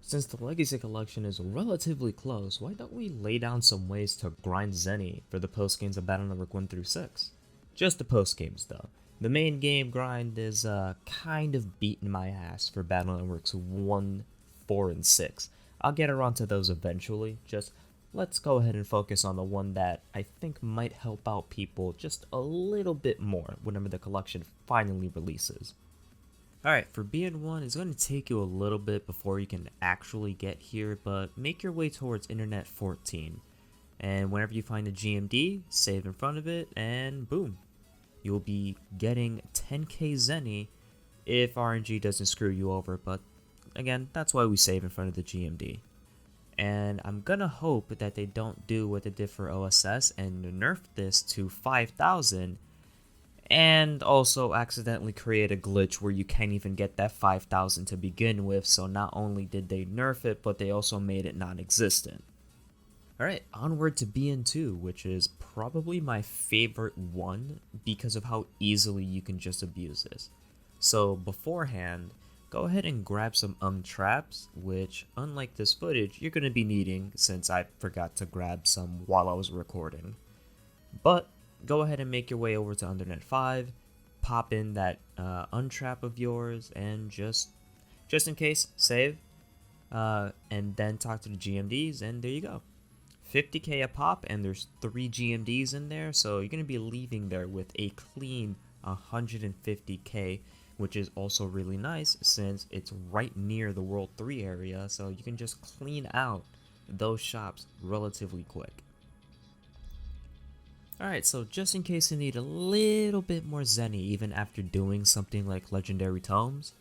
Since the Legacy Collection is relatively close, why don't we lay down some ways to grind Zenny for the post-games of Battle Network 1 through 6? Just the post-games though. The main game grind is kind of beating my ass for Battle Networks 1, 4, and 6. I'll get around to those eventually, just let's go ahead and focus on the one that I think might help out people just a little bit more whenever the collection finally releases. Alright, for BN1, it's going to take you a little bit before you can actually get here, but make your way towards Internet 14. And whenever you find a GMD, save in front of it, and boom. You'll be getting 10k Zenny if RNG doesn't screw you over, but again, that's why we save in front of the GMD. And I'm gonna hope that they don't do what they did for OSS and nerf this to 5,000 and also accidentally create a glitch where you can't even get that 5,000 to begin with, so not only did they nerf it, but they also made it non-existent. Alright, onward to BN2, which is probably my favorite one because of how easily you can just abuse this. So beforehand, go ahead and grab some traps, which unlike this footage, you're going to be needing since I forgot to grab some while I was recording. But go ahead and make your way over to Undernet 5, pop in that untrap of yours, and just in case, save, and then talk to the GMDs, and there you go. 50k a pop, and there's 3 GMDs in there, so you're going to be leaving there with a clean 150k, which is also really nice since it's right near the World 3 area, so you can just clean out those shops relatively quick. Alright, so just in case you need a little bit more Zenny even after doing something like Legendary Tomes,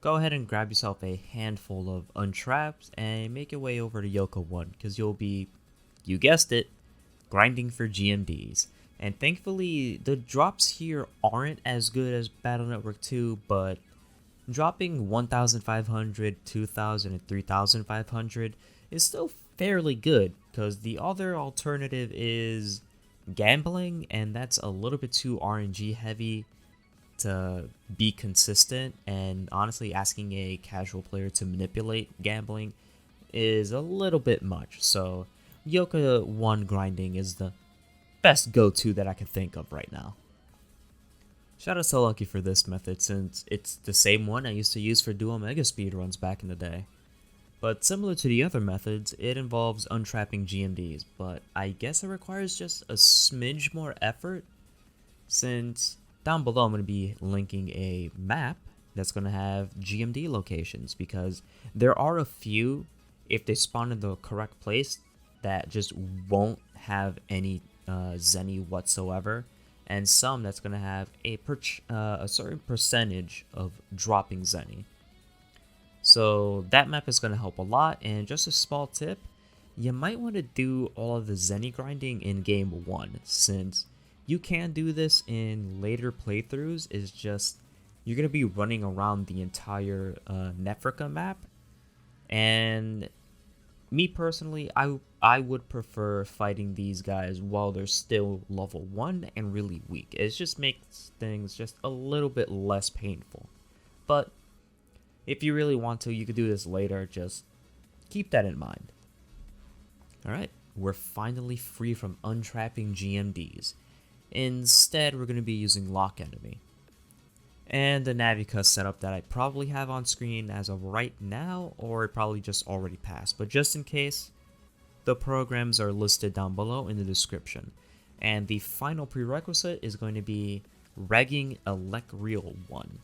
go ahead and grab yourself a handful of untraps and make your way over to Yoka 1, because you'll be, you guessed it, grinding for GMDs. And thankfully, the drops here aren't as good as Battle Network 2, but dropping 1,500, 2,000, and 3,500 is still fairly good, because the other alternative is gambling, and that's a little bit too RNG heavy to be consistent, and honestly asking a casual player to manipulate gambling is a little bit much. So Yoka 1 grinding is the best go-to that I can think of right now. Shout out to Lucky for this method since it's the same one I used to use for dual mega speedruns back in the day. But similar to the other methods, it involves untrapping GMDs, but I guess it requires just a smidge more effort, since down below I'm going to be linking a map that's going to have GMD locations, because there are a few, if they spawn in the correct place, that just won't have any Zenny whatsoever, and some that's going to have a certain percentage of dropping Zenny. So that map is going to help a lot, and just a small tip, you might want to do all of the Zenny grinding in game 1, since you can do this in later playthroughs. Is just you're going to be running around the entire Nefrika map, and me personally, I would prefer fighting these guys while they're still level 1 and really weak. It just makes things just a little bit less painful. But if you really want to, you could do this later, just keep that in mind. Alright, we're finally free from untrapping GMDs. Instead, we're going to be using Lock Enemy. And the NaviCust setup that I probably have on screen as of right now, or it probably just already passed. But just in case, the programs are listed down below in the description. And the final prerequisite is going to be regging Elec Real 1.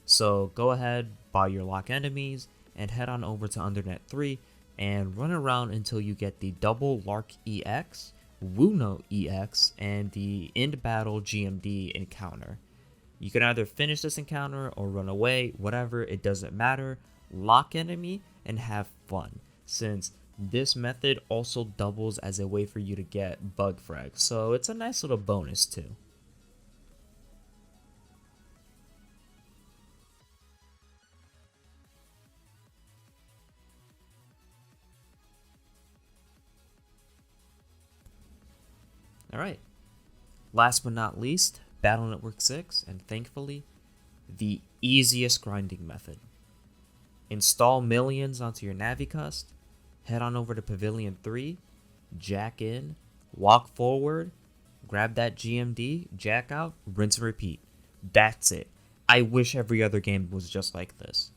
So go ahead, buy your lock enemies, and head on over to Undernet 3, and run around until you get the double Lark EX, Wuno EX, and the End Battle GMD encounter. You can either finish this encounter or run away, whatever, it doesn't matter. Lock enemy and have fun, since this method also doubles as a way for you to get bug frags, so it's a nice little bonus too. Alright, last but not least, Battle Network 6, and thankfully, the easiest grinding method. install millions onto your NaviCust, head on over to Pavilion 3, jack in, walk forward, grab that GMD, jack out, rinse and repeat. That's it. I wish every other game was just like this.